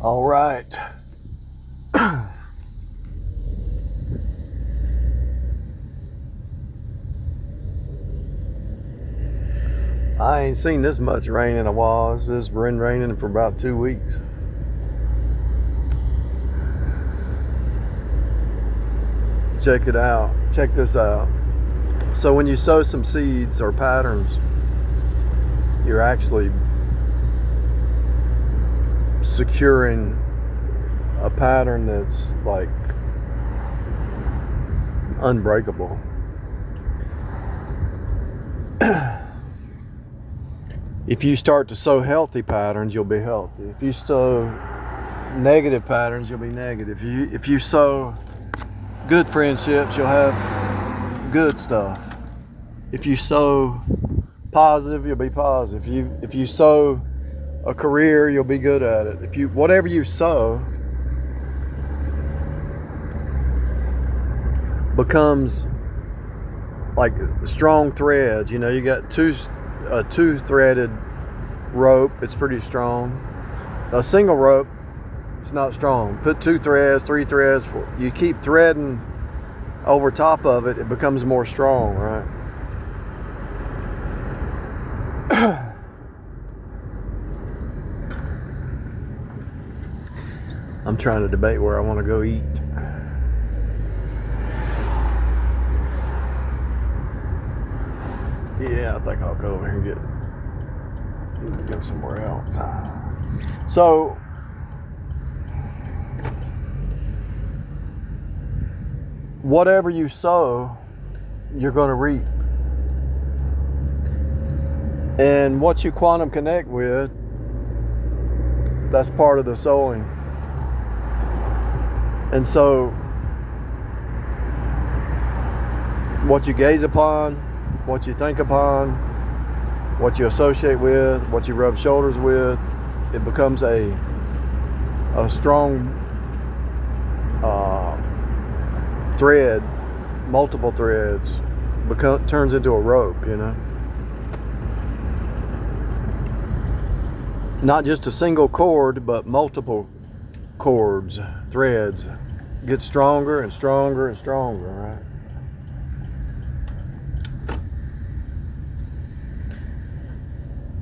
All right. I ain't seen this much rain in a while. It's just been raining for about 2 weeks. Check it out. Check this out. So when you sow some seeds or patterns, you're actually securing a pattern that's like unbreakable. If you start to sow healthy patterns, you'll be healthy. If you sow negative patterns, you'll be negative. If you sow good friendships, you'll have good stuff. If you sow positive, you'll be positive. If you sow a career, you'll be good at it. Whatever you sow becomes like strong threads. You know, you got a two-threaded rope. It's pretty strong. A single rope is not strong. Put 2 threads, 3 threads. You keep threading over top of it, it becomes more strong, right? I'm trying to debate where I want to go eat. Yeah, I think I'll go over here and go somewhere else. So, whatever you sow, you're going to reap. And what you quantum connect with, that's part of the sowing. And so, what you gaze upon, what you think upon, what you associate with, what you rub shoulders with, it becomes a strong thread, multiple threads, turns into a rope, you know. Not just a single cord, but multiple cords, threads, get stronger and stronger and stronger, right?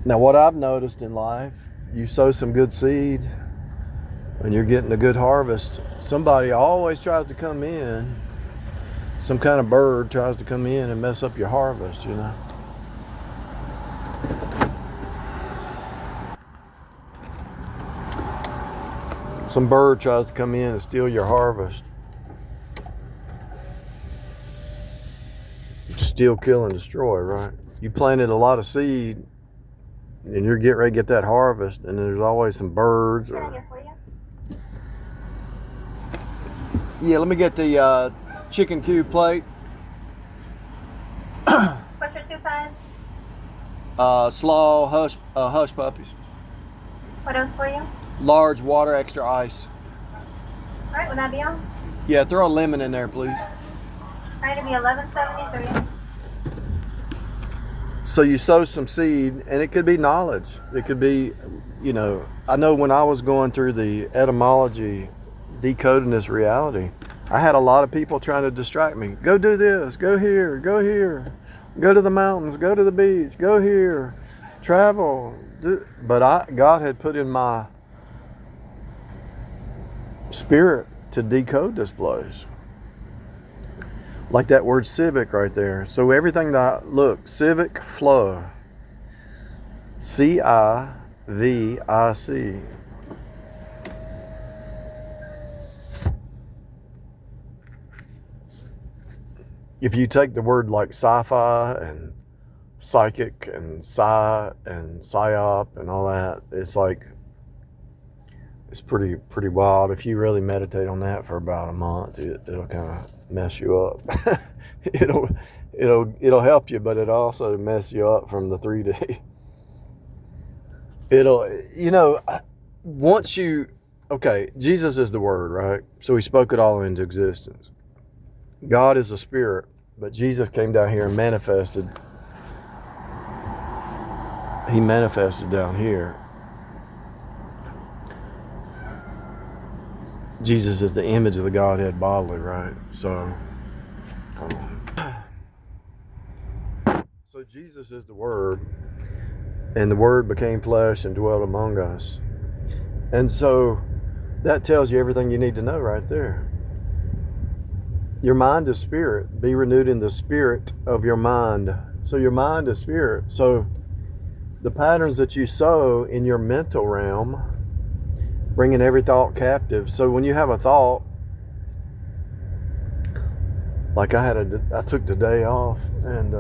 Now, what I've noticed in life, you sow some good seed and you're getting a good harvest. Somebody always tries to come in, some kind of bird tries to come in and mess up your harvest, you know. Some bird tries to come in and steal your harvest. Steal, kill, and destroy, right? You planted a lot of seed and you're getting ready to get that harvest, and there's always some birds. Yeah, let me get the chicken cube plate. What's your 2 size? Slaw, hush puppies. What else for you? Large water, extra ice. All right, will that be on? Yeah, throw a lemon in there, please. All right, it'll be $11.73. So you sow some seed, and it could be knowledge. It could be, you know, I know when I was going through the etymology, decoding this reality, I had a lot of people trying to distract me. Go do this, go here, go to the mountains, go to the beach, go here, travel. But God had put in my spirit to decode this place. Like that word civic right there. So everything look, civic flow. CIVIC. If you take the word like sci-fi and psychic and psi and psyop and all that, it's like, it's pretty wild. If you really meditate on that for about a month, it'll kind of mess you up. it'll help you, but it'll also mess you up from the 3D. Okay, Jesus is the Word, right? So he spoke it all into existence. God is a spirit, but Jesus came down here and manifested. He manifested down here. Jesus is the image of the Godhead bodily, right? So, hold on. So Jesus is the Word, and the Word became flesh and dwelt among us. And so that tells you everything you need to know right there. Your mind is spirit. Be renewed in the spirit of your mind. So your mind is spirit. So the patterns that you sow in your mental realm, bringing every thought captive. So when you have a thought, like I took the day off, and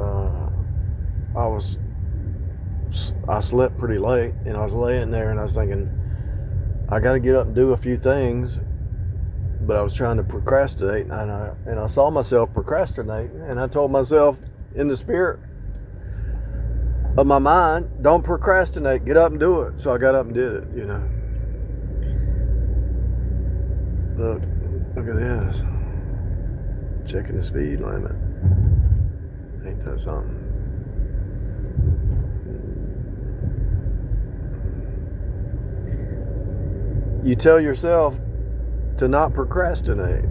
I slept pretty late, and I was laying there and I was thinking, I got to get up and do a few things, but I was trying to procrastinate, and I saw myself procrastinating, and I told myself in the spirit of my mind, don't procrastinate, get up and do it. So I got up and did it, you know. Look at this. Checking the speed limit. Ain't that something? You tell yourself to not procrastinate,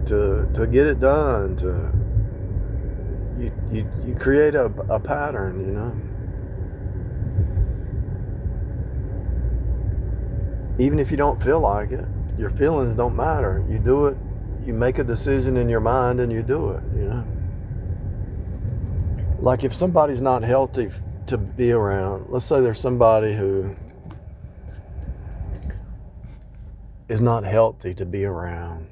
to get it done, you create a pattern, you know. Even if you don't feel like it, your feelings don't matter. You do it, you make a decision in your mind and you do it, you know. Like if somebody's not healthy to be around, let's say there's somebody who is not healthy to be around,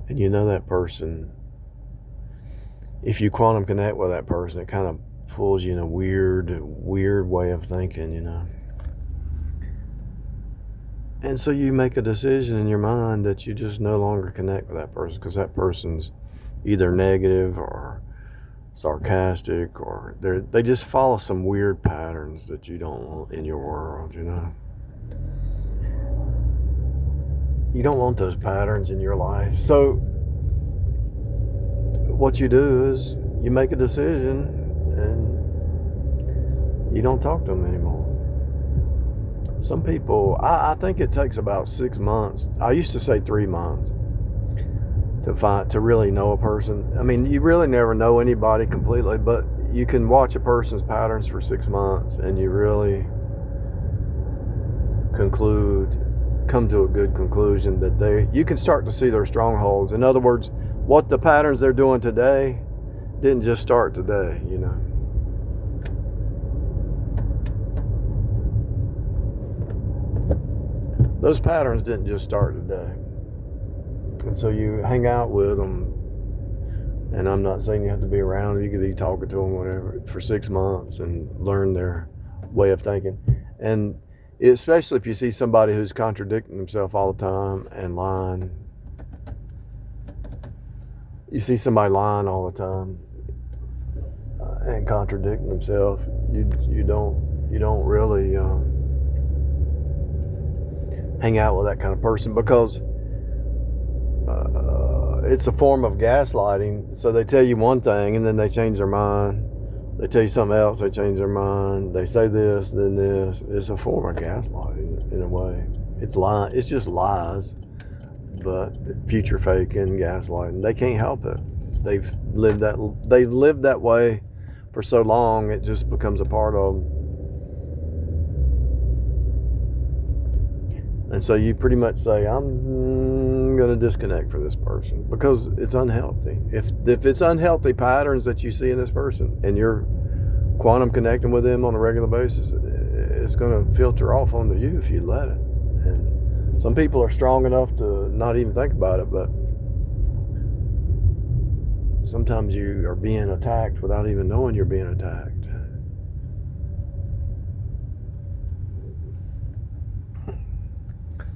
and you know that person, if you quantum connect with that person, it kind of pulls you in a weird way of thinking, you know. And so you make a decision in your mind that you just no longer connect with that person because that person's either negative or sarcastic, or they just follow some weird patterns that you don't want in your world, you know. You don't want those patterns in your life. So what you do is you make a decision and you don't talk to them anymore. Some people, I think it takes about 6 months. I used to say 3 months to really know a person. I mean, you really never know anybody completely, but you can watch a person's patterns for 6 months and you really come to a good conclusion that you can start to see their strongholds. In other words, what the patterns they're doing today didn't just start today, you know. Those patterns didn't just start today. And so you hang out with them, and I'm not saying you have to be around them. You could be talking to them, whatever, for 6 months and learn their way of thinking. And especially if you see somebody who's contradicting himself all the time and lying. You see somebody lying all the time and contradicting themselves. You don't really hang out with that kind of person, because it's a form of gaslighting. So they tell you one thing and then they change their mind. They tell you something else, they change their mind. They say this, then this. It's a form of gaslighting in a way. It's lying. It's just lies, but future faking, gaslighting. They can't help it. They've lived that way for so long, it just becomes a part of them. And so you pretty much say, I'm going to disconnect from this person because it's unhealthy. If it's unhealthy patterns that you see in this person and you're quantum connecting with them on a regular basis, it's going to filter off onto you if you let it. And some people are strong enough to not even think about it, but sometimes you are being attacked without even knowing you're being attacked.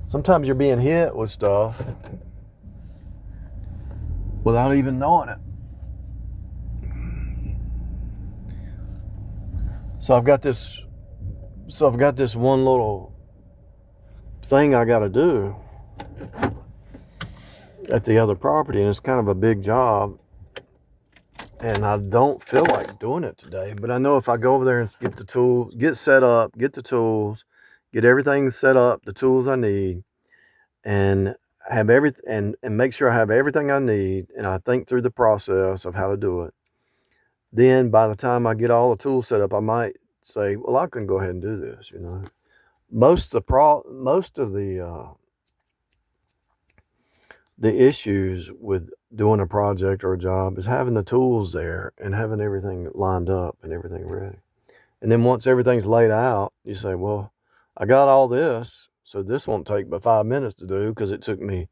Sometimes you're being hit with stuff without even knowing it. So I've got this one little thing I got to do at the other property, and it's kind of a big job, and I don't feel like doing it today, but I know if I go over there and get the tools, get set up, get the tools, get everything set up, the tools I need, and have and make sure I have everything I need, and I think through the process of how to do it. Then by the time I get all the tools set up, I might say, well, I can go ahead and do this, you know. Most of the issues with doing a project or a job is having the tools there and having everything lined up and everything ready. And then once everything's laid out, you say, well, I got all this, so this won't take but 5 minutes to do because it took me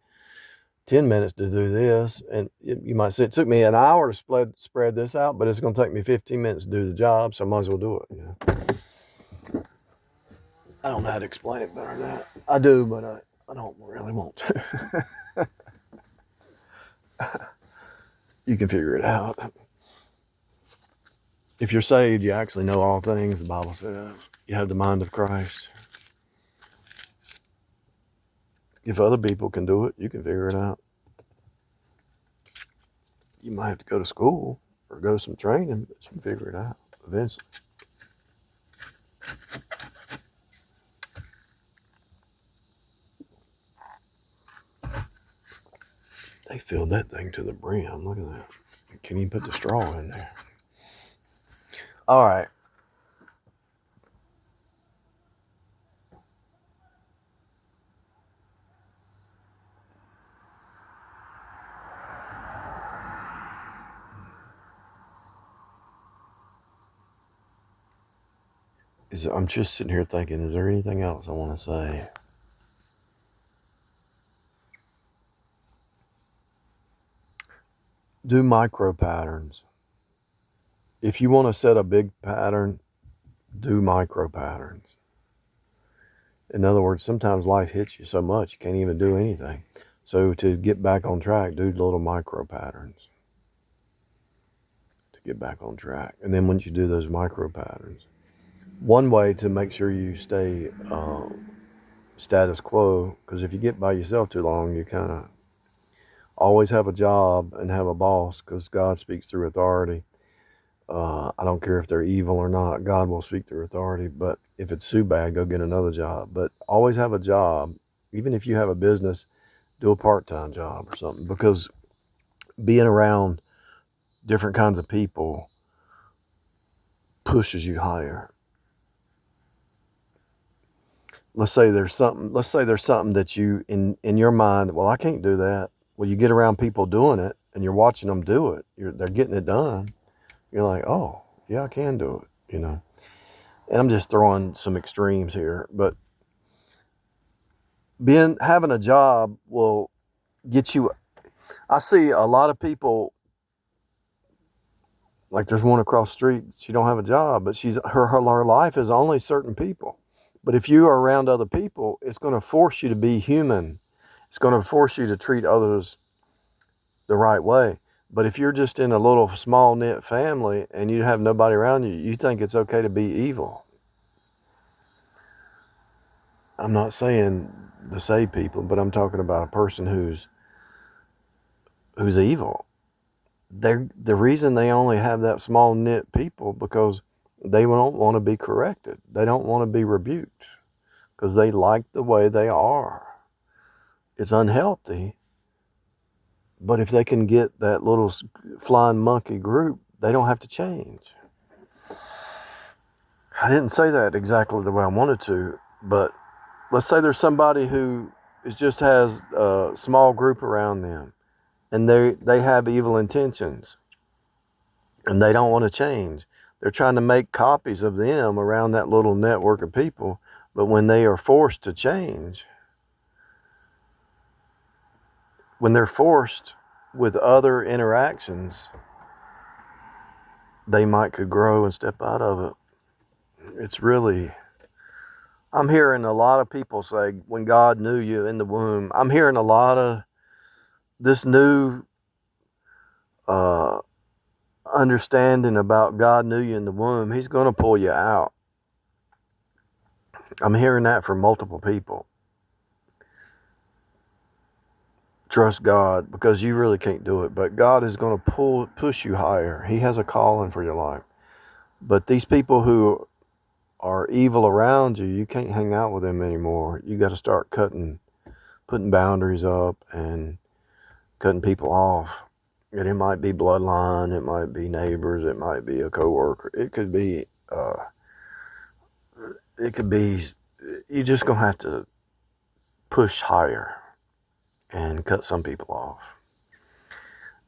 10 minutes to do this. And you might say it took me an hour to spread this out, but it's going to take me 15 minutes to do the job, so I might as well do it. You know? I don't know how to explain it better than that. I do, but I don't really want to. You can figure it out. If you're saved, you actually know all things, the Bible says. You have the mind of Christ. If other people can do it, you can figure it out. You might have to go to school or go to some training, but you can figure it out eventually. They filled that thing to the brim. Look at that. Can you put the straw in there? All right. I'm just sitting here thinking, is there anything else I want to say? Do micro patterns. If you want to set a big pattern, do micro patterns. In other words, sometimes life hits you so much you can't even do anything. So to get back on track, do little micro patterns to get back on track. And then once you do those micro patterns, one way to make sure you stay status quo, because if you get by yourself too long, you kind of always have a job and have a boss, because God speaks through authority. I don't care if they're evil or not. God will speak through authority. But if it's too bad, go get another job. But always have a job. Even if you have a business, do a part-time job or something, because being around different kinds of people pushes you higher. Let's say there's something that you in your mind, well, I can't do that. Well, you get around people doing it and you're watching them do it. They're getting it done. You're like, oh, yeah, I can do it, you know. And I'm just throwing some extremes here, but having a job will get you. I see a lot of people, like there's one across the street, she don't have a job, but her life is only certain people. But if you are around other people, it's going to force you to be human. It's going to force you to treat others the right way. But if you're just in a little small knit family and you have nobody around you, you think it's okay to be evil. I'm not saying to save people, but I'm talking about a person who's evil. The reason they only have that small knit people because they don't want to be corrected. They don't want to be rebuked because they like the way they are. It's unhealthy. But if they can get that little flying monkey group, they don't have to change. I didn't say that exactly the way I wanted to, but let's say there's somebody who just has a small group around them and they have evil intentions and they don't want to change. They're trying to make copies of them around that little network of people, but when they are forced to change, when they're forced with other interactions, they could grow and step out of it. It's really, I'm hearing a lot of people say, when God knew you in the womb, I'm hearing a lot of this new understanding about God knew you in the womb. He's going to pull you out. I'm hearing that from multiple people. Trust God, because you really can't do it, but God is going to push you higher. He has a calling for your life. But these people who are evil around you, you can't hang out with them anymore. You got to start putting putting boundaries up and cutting people off. And it might be bloodline, it might be neighbors, it might be a coworker, it could be, you're just gonna have to push higher and cut some people off.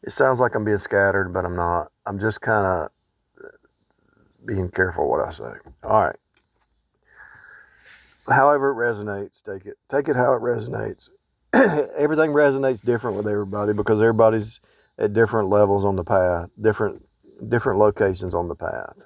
It sounds like I'm being scattered, but I'm not. I'm just kind of being careful what I say. All right. However it resonates, take it. Take it how it resonates. Everything resonates different with everybody because everybody's at different levels on the path, different locations on the path.